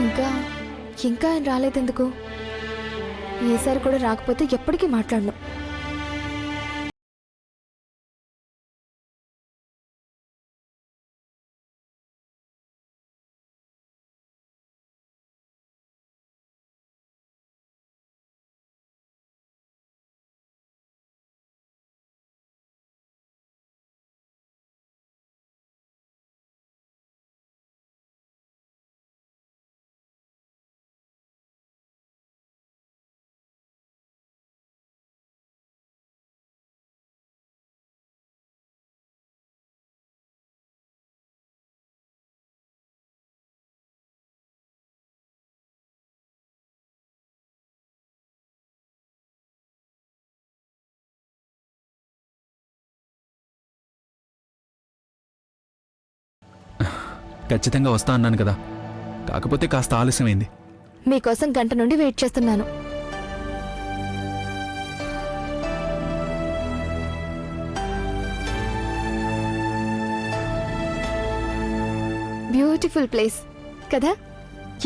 ఇంకా ఇంకా ఆయన రాలేదెందుకు? ఈసారి కూడా రాకపోతే ఎప్పటికీ మాట్లాడను. ఖచ్చితంగా వస్తా అన్నాను కదా, కాకపోతే కాస్త ఆలస్యమైంది. మీకోసం గంట నుండి వెయిట్ చేస్తున్నాను. బ్యూటిఫుల్ ప్లేస్ కదా.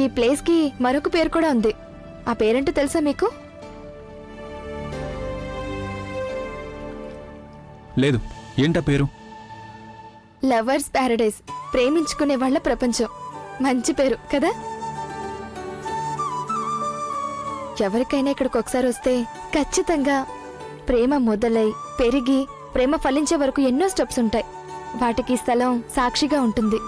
ఈ ప్లేస్కి మరొక పేరు కూడా ఉంది. ఆ పేరేంటో తెలుసా మీకు? లేదు, ఏంటా పేరు? లవర్స్ ప్యారడైజ్, ప్రేమించుకునే వాళ్ళ ప్రపంచం. మంచి పేరు కదా. ఎవరికైనా ఇక్కడికి ఒకసారి వస్తే ఖచ్చితంగా ప్రేమ మొదలై పెరిగి ప్రేమ ఫలించే వరకు ఎన్నో స్టెప్స్ ఉంటాయి. వాటికి స్థలం సాక్షిగా ఉంటుంది.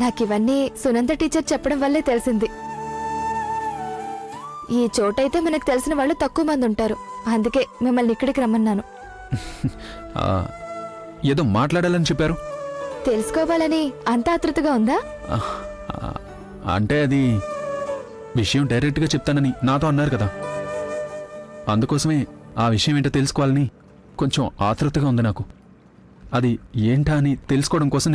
నాకివన్నీ సునంద టీచర్ చెప్పడం వల్లే తెలిసింది. ఈ చోటైతే మనకు తెలిసిన వాళ్ళు తక్కువ మంది ఉంటారు. అందుకే మిమ్మల్ని ఇక్కడికి రమ్మన్నాను. ఏదో మాట్లాడాలని చెప్పారు. తెలుసుకోవాలని అంత ఆతృతగా ఉందా? అంటే అది విషయం డైరెక్ట్గా చెప్తానని నాతో అన్నారు కదా, అందుకోసమే ఆ విషయం ఏంటో తెలుసుకోవాలని కొంచెం ఆతృతగా ఉంది నాకు. అది ఏంటా అని తెలుసుకోవడం కోసం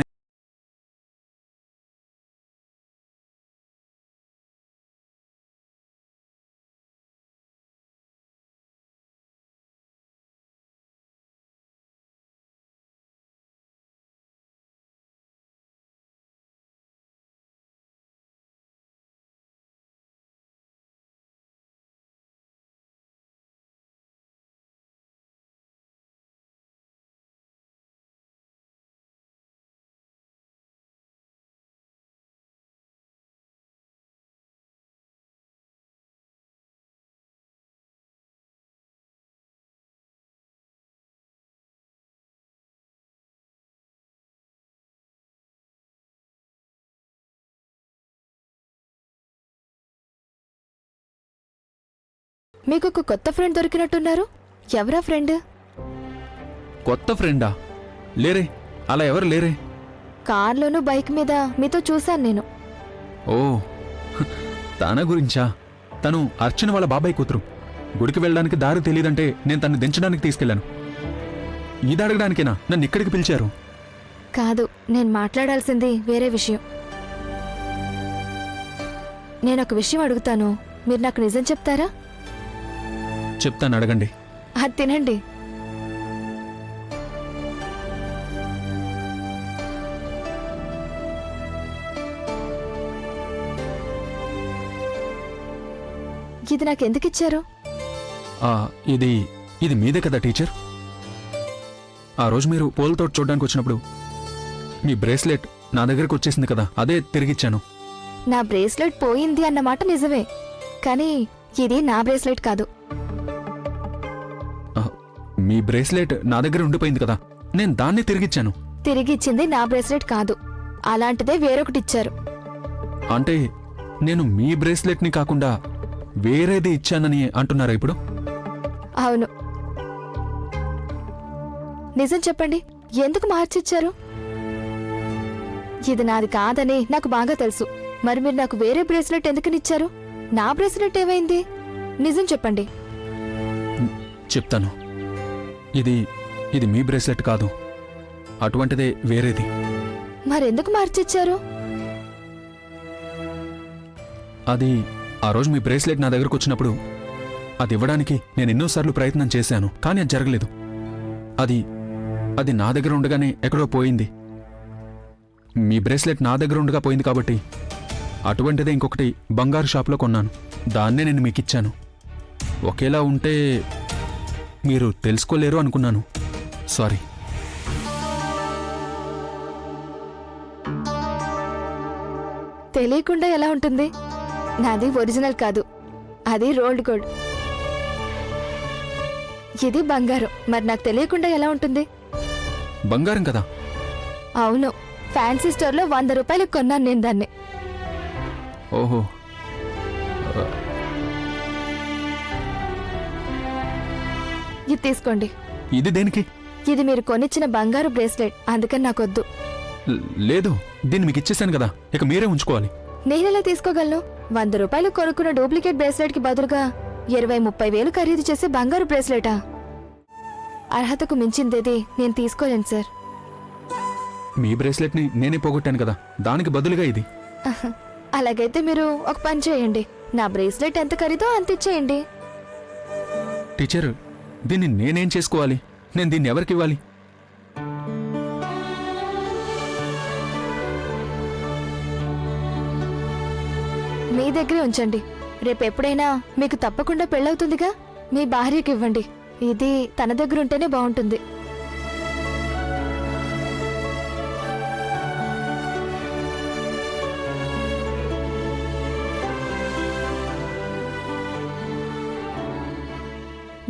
మీకు ఒక కొత్త ఫ్రెండ్ దొరికినట్టున్నారు. ఎవరా ఫ్రెండ్? కొత్త ఫ్రెండా? లేరే, అలా ఎవరు లేరే. కార్లోనూ బైక్ మీద మీతో చూశాను నేను. ఓ, తన గురించా? తను అర్చన వాళ్ళ బాబాయ్ కూతురు. గుడికి వెళ్ళడానికి దారి తెలియదంటే నేను తను దించడానికి తీసుకెళ్లాను. ఇది అడగడానికేనా నన్ను ఇక్కడికి పిలిచారు? కాదు, నేను మాట్లాడాల్సింది వేరే విషయం. నేనొక విషయం అడుగుతాను, మీరు నాకు నిజం చెప్తారా? చెప్తాను, అడగండి. అది తినండి. ఇది నాకెందుకు ఇచ్చారు? ఇది మీదే కదా టీచర్. ఆ రోజు మీరు పూలతో చూడడానికి వచ్చినప్పుడు మీ బ్రేస్లెట్ నా దగ్గరకు వచ్చేసింది కదా, అదే తిరిగిచ్చాను. నా బ్రేస్లెట్ పోయింది అన్నమాట నిజమే, కానీ ఇది నా బ్రేస్లెట్ కాదు. మీ బ్రేస్లెట్ నా దగ్గర ఉండిపోయింది కదా, నేను దాన్ని తిరిగిచ్చాను. తిరిగిచ్చింది నా బ్రేస్లెట్ కాదు, అలాంటిదే వేరొకటి ఇచ్చారు. అంటే నేను మీ బ్రేస్లెట్ని కాకుండా వేరేది ఇచ్చానని అంటున్నారా ఇప్పుడు? అవును. నిజం చెప్పండి, ఎందుకు మార్చిచ్చారు? ఇది నాది కాదని నాకు బాగా తెలుసు. మరి మీరు నాకు వేరే బ్రేస్లెట్ ఎందుకనిచ్చారు? నా బ్రేస్లెట్ ఏమైంది? నిజం చెప్పండి. చెప్తాను. ఇది మీ బ్రేస్లెట్ కాదు, అటువంటిదే వేరేది. మరెందుకు మార్చిచ్చారు? అది ఆ రోజు మీ బ్రేస్లెట్ నా దగ్గరకు వచ్చినప్పుడు అది ఇవ్వడానికి నేను ఎన్నోసార్లు ప్రయత్నం చేశాను, కానీ అది జరగలేదు. అది నా దగ్గర ఉండగానే ఎక్కడో పోయింది. మీ బ్రేస్లెట్ నా దగ్గర ఉండగా పోయింది కాబట్టి అటువంటిదే ఇంకొకటి బంగారు షాప్లో కొన్నాను. దాన్నే నేను మీకు ఇచ్చాను. ఒకేలా ఉంటే మీరు తెలుసుకోలేరు అనుకున్నాను. సారీ. తెలియకుండా ఎలా ఉంటుంది? నాది ఒరిజినల్ కాదు, అది రోల్డ్ గోల్డ్. ఇది బంగారం, మరి నాకు తెలియకుండా ఎలా ఉంటుంది? బంగారం కదా? అవును, ఫ్యాన్సీ స్టోర్లో 100 రూపాయలకు కొన్నాను నేను దాన్ని. ఓహో. ఇది తీసుకోండి. ఇది దేనికి? ఇది మీరు కొనిచ్చిన బంగారు బ్రేస్లెట్, అందుకని నాకొద్దు. లేదు, దీన్ని మీకు ఇచ్చేసాను కదా, ఇక మీరే ఉంచుకోవాలి. నేనెలా తీసుకోగలను? 100 రూపాయలు కొనుక్కున్న డూప్లికేట్ బ్రేస్లెట్ కి బదులుగా 20-30 వేలు ఖరీదు చేసే బంగారు బ్రేస్లెటా? అర్హతకు మించిందేది నేను తీసుకోలేను సార్. మీ బ్రేస్లెట్ని నేనే పోగొట్టాను కదా, దానికి బదులుగా ఇది. అలాగైతే మీరు ఒక పని చేయండి, నా బ్రేస్లెట్ ఎంత ఖరీదో అంత ఇచ్చేయండి. టీచర్, దీన్ని నేనేం చేసుకోవాలి? నేను దీన్ని ఎవరికి ఇవ్వాలి? మీ దగ్గరే ఉంచండి. రేపెప్పుడైనా మీకు తప్పకుండా పెళ్ళవుతుందిగా, మీ భార్యకి ఇవ్వండి. ఇది తన దగ్గర ఉంటేనే బాగుంటుంది.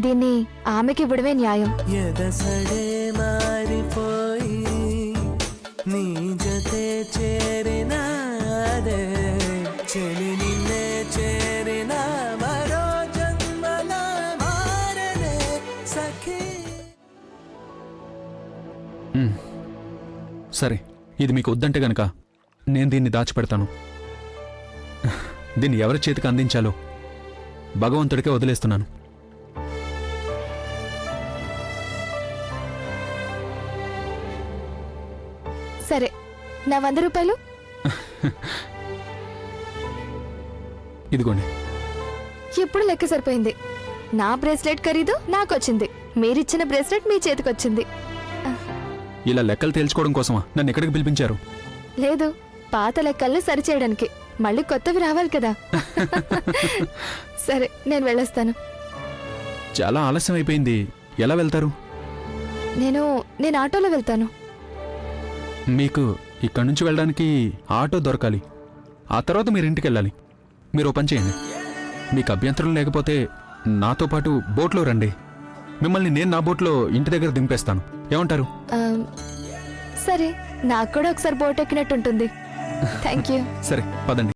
దీన్ని ఆమెకి ఇవ్వడమే న్యాయం. ఎదసడే మారిపోయి నీ జతే చేరినాదే, చెలి నిన్నే చేరిన మరో జన్మల మారనే సఖీ. సరే, ఇది మీకు వద్దంటే గనక నేను దీన్ని దాచిపెడతాను. దీన్ని ఎవరి చేతికి అందించాలో భగవంతుడికే వదిలేస్తున్నాను. సరే, నా 100 రూపాయలు ఇదిగోండి. ఇప్పుడు లెక్క సరిపోయింది. నా బ్రేస్లెట్ ఖరీదు నాకొచ్చింది, మీరిచ్చిన బ్రేస్లెట్ మీ చేతికొచ్చింది. ఇలా లెక్కలు తేల్చుకోవడం కోసమా నన్ను ఎక్కడికి పిలిపించారు? లేదు, పాత లెక్కల్ని సరిచేయడానికి. మళ్ళీ కొత్తవి రావాలి కదా. సరే, నేను వెళ్ళొస్తాను. చాలా ఆలస్యం అయిపోయింది. ఎలా వెళ్తారు? నేను ఆటోలో వెళ్తాను. మీకు ఇక్కడి నుంచి వెళ్ళడానికి ఆటో దొరకాలి. ఆ తర్వాత మీరు ఇంటికి వెళ్ళాలి. మీరు ఓ పని చేయండి, మీకు అభ్యంతరం లేకపోతే నాతో పాటు బోట్లో రండి. మిమ్మల్ని నేను నా బోట్లో ఇంటి దగ్గర దింపేస్తాను. ఏమంటారు? సరే, నాకు కూడా ఒకసారి బోట్ ఎక్కినట్టుంటుంది. Thank you. సరే, పదండి.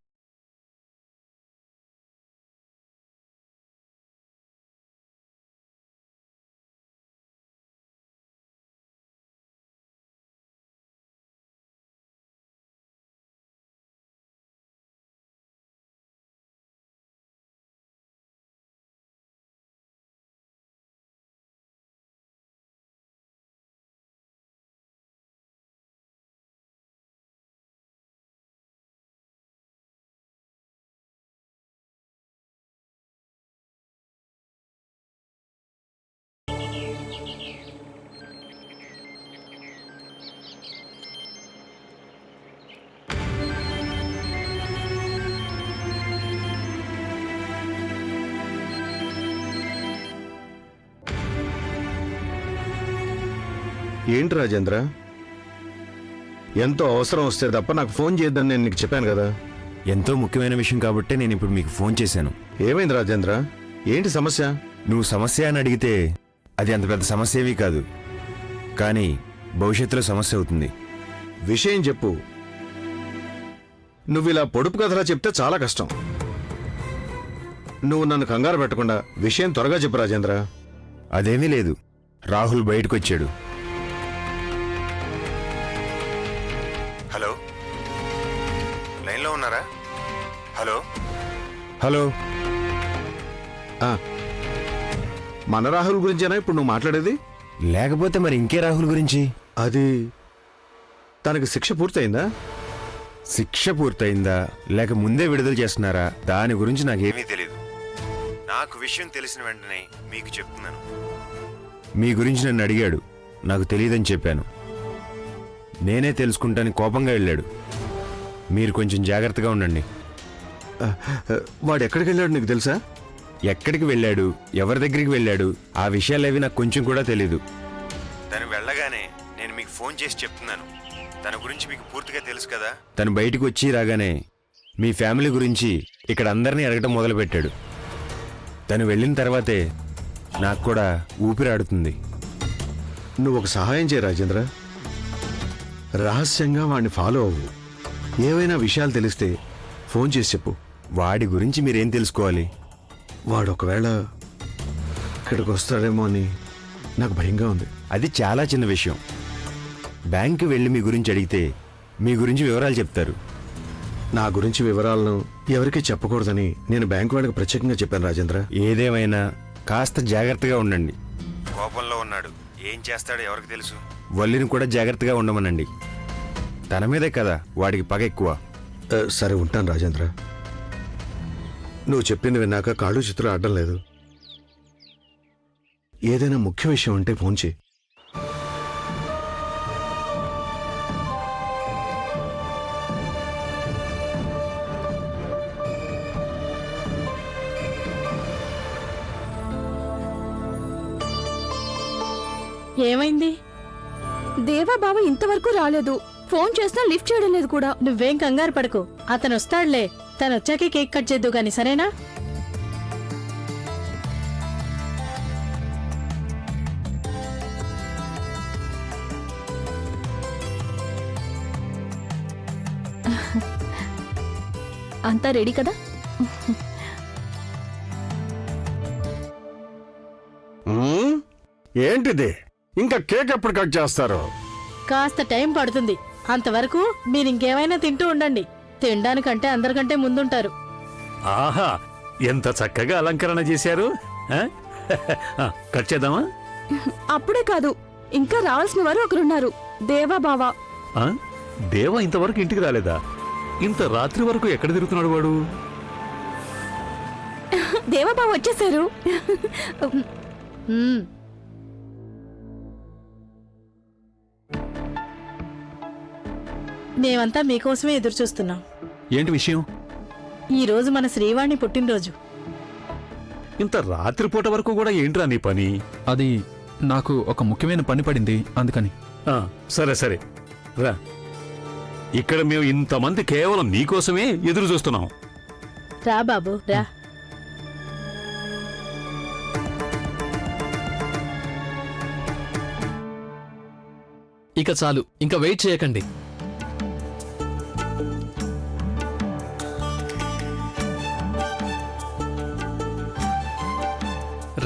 ఏంటి రాజేంద్ర, ఎంతో అవసరం వస్తే తప్ప నాకు ఫోన్ చేయొద్దని నేను నీకు చెప్పాను కదా. ఎంతో ముఖ్యమైన విషయం కాబట్టే నేను ఇప్పుడు మీకు ఫోన్ చేశాను. ఏమైంది రాజేంద్ర? ఏంటి సమస్య? నువ్వు సమస్య అని అడిగితే అది అంత పెద్ద సమస్య ఏమీ కాదు, కానీ భవిష్యత్తులో సమస్య అవుతుంది. విషయం చెప్పు. నువ్వు ఇలా పొడుపు కథలా చెప్తే చాలా కష్టం. నువ్వు నన్ను కంగారు పెట్టకుండా విషయం త్వరగా చెప్పు రాజేంద్ర. అదేమీ లేదు, రాహుల్ బయటకు వచ్చాడు. హలో, లైన్లో ఉన్నారా? Hello hello. మన రాహుల్ గురించేనా ఇప్పుడు నువ్వు మాట్లాడేది? లేకపోతే మరి ఇంకే రాహుల్ గురించి? అది తనకి శిక్ష పూర్తయిందా? శిక్ష పూర్తయిందా లేక ముందే విడుదల చేస్తున్నారా దాని గురించి నాకేమీ తెలియదు. నాకు విషయం తెలిసిన వెంటనే మీకు చెప్తున్నాను. మీ గురించి నన్ను అడిగాడు, నాకు తెలియదని చెప్పాను. నేనే తెలుసుకుంటాను కోపంగా వెళ్ళాడు. మీరు కొంచెం జాగ్రత్తగా ఉండండి. వాడు ఎక్కడికి వెళ్ళాడు నీకు తెలుసా? ఎక్కడికి వెళ్ళాడు, ఎవరి దగ్గరికి వెళ్ళాడు, ఆ విషయాలేవి నాకు కొంచెం కూడా తెలీదు. తను వెళ్ళగానే నేను మీకు ఫోన్ చేసి చెప్తున్నాను. తన గురించి మీకు పూర్తిగా తెలుసు కదా. తను బయటికి వచ్చి రాగానే మీ ఫ్యామిలీ గురించి ఇక్కడ అందరినీ అడగటం మొదలుపెట్టాడు. తను వెళ్ళిన తర్వాతే నాకు కూడా ఊపిరాడుతుంది. నువ్వు ఒక సహాయం చేయ రాజేంద్ర. రహస్యంగా వాడిని ఫాలో అవ్వు. ఏవైనా విషయాలు తెలిస్తే ఫోన్ చేసి చెప్పు. వాడి గురించి మీరేం తెలుసుకోవాలి? వాడు ఒకవేళ ఇక్కడికి వస్తాడేమో అని నాకు భయంగా ఉంది. అది చాలా చిన్న విషయం. బ్యాంకు వెళ్ళి మీ గురించి అడిగితే మీ గురించి వివరాలు చెప్తారు. నా గురించి వివరాలను ఎవరికీ చెప్పకూడదని నేను బ్యాంకు వాళ్ళకి ప్రత్యేకంగా చెప్పాను రాజేంద్ర. ఏదేమైనా కాస్త జాగ్రత్తగా ఉండండి. కోపంలో ఉన్నాడు, ఏం చేస్తాడో ఎవరికి తెలుసు. వల్లిని కూడా జాగ్రత్తగా ఉండమనండి. తన మీదే కదా వాడికి పగ ఎక్కువ. సరే ఉంటాను రాజేంద్ర. నువ్వు చెప్పింది విన్నాక కాళ్ళు చేతులు ఆడడం లేదు. ఏదైనా ముఖ్య విషయం ఉంటే ఫోన్ చేయి. ఏమైంది? దేవా బావ ఇంతవరకు రాలేదు. ఫోన్ చేసినా లిఫ్ట్ చేయడం లేదు కూడా. నువ్వేం కంగారు పడకు, అతను వస్తాడులే. తను వచ్చాకే కేక్ కట్ చేద్దు గాని, సరేనా? అంతా రెడీ కదా? ఏంటిది? ఇంకా కేక్ ఎప్పుడు కట్ చేస్తారు? కాస్త టైం పడుతుంది. అంతవరకు మీరు ఇంకేమైనా తింటూ ఉండండి. తినడానికంటే అందరికంటే ముందుంటారు. ఆహా, ఎంత చక్కగా అలంకరణ చేశారు. ఆ? కట్ చేద్దామా? అప్పుడే కాదు, ఇంకా రావాల్సిన వారు ఒకరున్నారు. దేవా బావ. ఆ? దేవ ఇంతవరకు ఇంటికి రాలేదా? ఇంత రాత్రి వరకు ఎక్కడ తిరుగుతున్నాడు వాడు? దేవా బావ వచ్చేసారు. మ్మ్. మేమంతా మీకోసమే ఎదురు చూస్తున్నాం. ఏంటి విషయం? ఈ రోజు మన శ్రీవాణి పుట్టినరోజు. ఇంత రాత్రిపూట వరకు కూడా ఏంట్రా నీ పని? అది నాకు ఒక ముఖ్యమైన పని పడింది, అందుకని. ఆ, సరే సరే రా. ఇక్కడ మేము ఇంతమంది కేవలం నీకోసమే ఎదురు చూస్తున్నాం. రా బాబు రా. ఇక చాలు, ఇంకా వెయిట్ చేయకండి.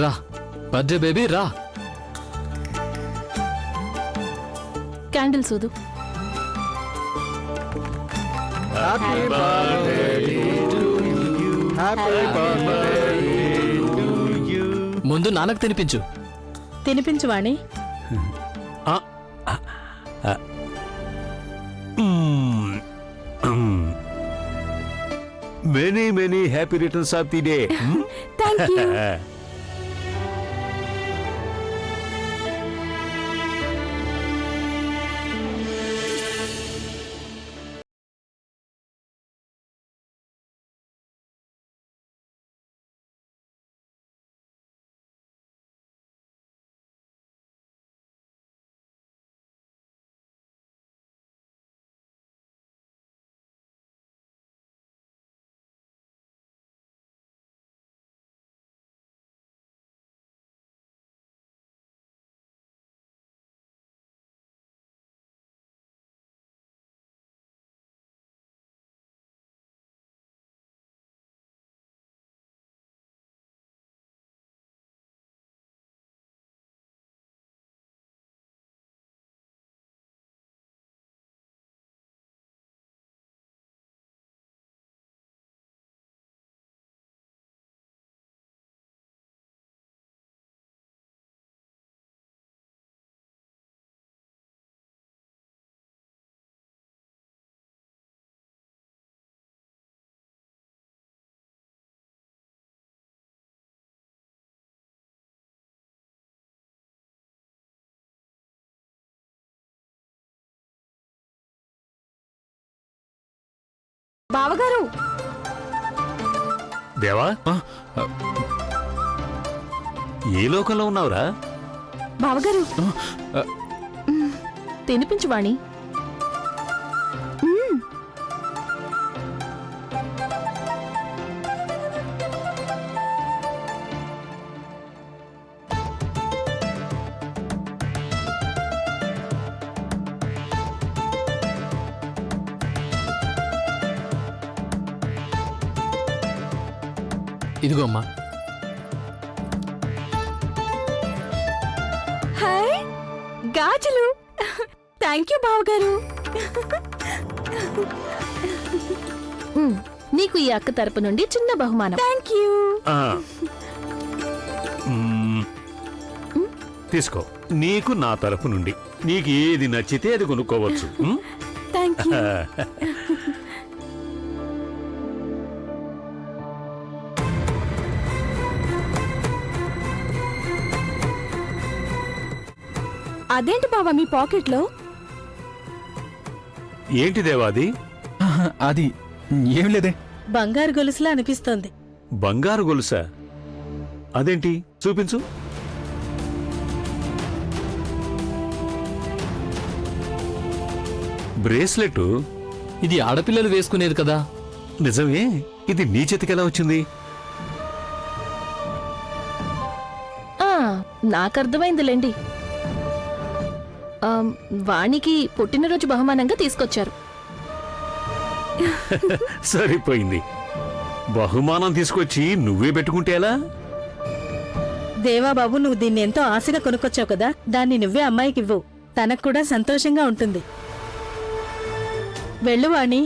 రా బర్త్డే బేబీ రా. క్యాండిల్ సూదు. ముందు నాన్నకు తినిపించు. తినిపించు Vani. Many many happy returns of the day. Thank you. బావగారు దేవా ఆ, ఏ లోకంలో ఉన్నావురా? బావగారు ఆ, తినిపించు వాణి. ఇదిగో అమ్మా. హాయ్ గాజులు. థ్యాంక్ యూ బావగారు. నీకు ఈ అక్క తరపు నుండి చిన్న బహుమానం. Thank you. ఆ. మ్మ్. తీసుకో, నీకు నా తరపు నుండి. నీకు ఏది నచ్చితే అది కొనుక్కోవచ్చు. మ్? Thank you. అదేంటి బావా మీ పాకెట్లో? ఏంటి దేవాది? ఆహా, అది ఏం లేదే. బంగారు గొలుసులా అనిపిస్తోంది. బంగారు గొలుసా? అదేంటి, చూపించు. బ్రేస్లెట్. ఇది ఆడపిల్లలు వేసుకునేది కదా. నిజమే, ఇది నీ చేతికి ఎలా వచ్చింది? నాకు అర్థమైందిలేండి. వాణికి పుట్టినరోజు బహుమానంగా తీసుకొచ్చారు. సరిపోయింది. బహుమానం తీసుకొచ్చి నువ్వే పెట్టుకుంటే ఎలా? దేవా బాబు, నువ్వు దీన్ని ఎంతో ఆశగా కొనుక్కొచ్చావు కదా, దాన్ని నువ్వే అమ్మాయికి ఇవ్వు. తనకు కూడా సంతోషంగా ఉంటుంది. వెళ్ళు వాణి.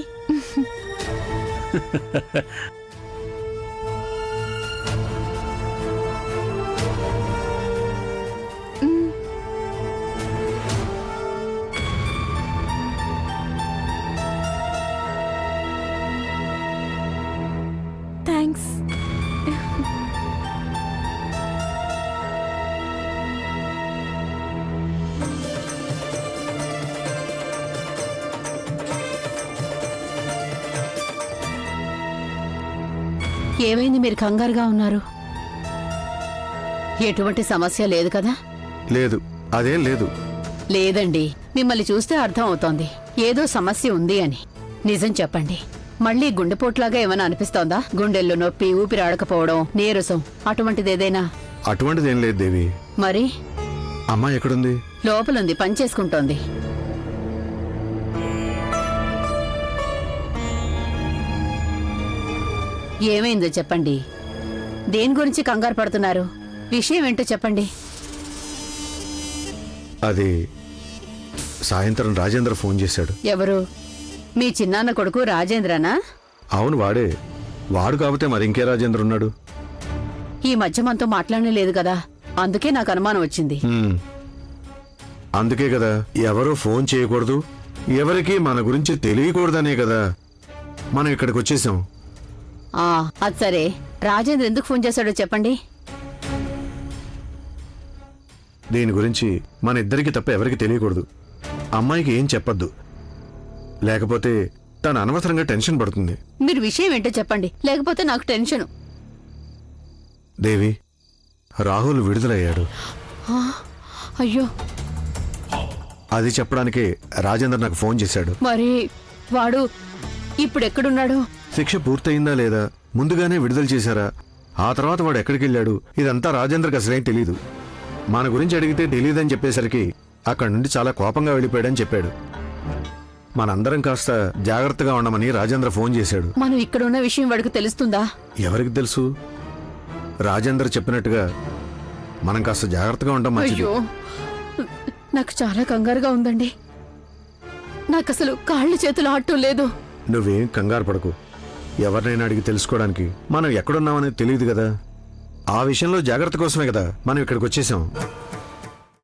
థ్యాంక్స్. ఏమైంది, మీరు కంగారుగా ఉన్నారు? ఎటువంటి సమస్య లేదు కదా? లేదు, అదేం లేదు. లేదండి, మిమ్మల్ని చూస్తే అర్థం అవుతోంది ఏదో సమస్య ఉంది అని. నిజం చెప్పండి, మళ్ళీ గుండెపోట్లాగా ఏమైనా అనిపిస్తోందా? గుండెల్లో నొప్పి, ఊపిరాడకపోవడం, నీరసం అటువంటిదేదైనా? అటువంటిదేం లేదు దేవి. మరి అమ్మ ఎక్కడుంది? లోపలుంది, పనిచేసుకుంటోంది. ఏమైందో చెప్పండి. దేని గురించి కంగారు పడుతున్నారు? విషయం ఏంటో చెప్పండి. అది సాయంత్రం రాజేంద్ర ఫోన్ చేశాడు. ఎవరు? మీ చిన్నాన్న కొడుకు రాజేంద్రనా? అవును, వాడే. వాడు కాకపోతే మరి ఇంకే రాజేంద్ర ఉన్నాడు? ఈ మధ్య మనతో మాట్లాడలేదు కదా, అందుకే నాకు అనుమానం వచ్చింది. అందుకే కదా ఎవరో ఫోన్ చేయకూడదు, ఎవరికి మన గురించి తెలియకూడదనే కదా మనం ఇక్కడికి వచ్చేసాం. అది సరే, రాజేంద్ర ఎందుకు ఫోన్ చేశాడో చెప్పండి. దీని గురించి మన ఇద్దరికి తప్ప ఎవరికి తెలియకూడదు. అమ్మాయికి ఏం చెప్పొద్దు, లేకపోతే తను అనవసరంగా టెన్షన్ పడుతుంది. మీరు విషయం ఏంటో చెప్పండి, లేకపోతే నాకు టెన్షను. దేవి, రాహుల్ విడుదలయ్యాడు. అయ్యో, అది చెప్పడానికే రాజేంద్ర నాకు ఫోన్ చేశాడు. మరి వాడు ఇప్పుడెక్కడున్నాడు? శిక్ష పూర్తయిందా లేదా, ముందుగానే విడుదల చేశారా, ఆ తర్వాత వాడు ఎక్కడికి వెళ్ళాడు, ఇదంతా రాజేంద్రకి అసలేం తెలీదు. మన గురించి అడిగితే తెలియదని చెప్పేసరికి అక్కడి నుండి చాలా కోపంగా వెళ్ళిపోయాడని చెప్పాడు. మనందరం కాస్త జాగ్రత్తగా ఉండమని రాజేంద్ర ఫోన్ చేశాడు. మనం ఇక్కడ ఉన్న విషయం వాడికి తెలుస్తుందా? ఎవరికి తెలుసు? రాజేంద్ర చెప్పినట్టుగా మనం కాస్త జాగ్రత్తగా ఉంటాం మంచిది. అయ్యో, నాకు చాలా కంగారుగా ఉందండి. నాకు అసలు కాళ్ళు చేతులు ఆడటం లేదు. నువ్వేం కంగారు పడకు. ఎవరినైనా అడిగి తెలుసుకోవడానికి మనం ఎక్కడున్నామనేది తెలియదు కదా. ఆ విషయంలో జాగ్రత్త కోసమే కదా మనం ఇక్కడికి వచ్చేసాం.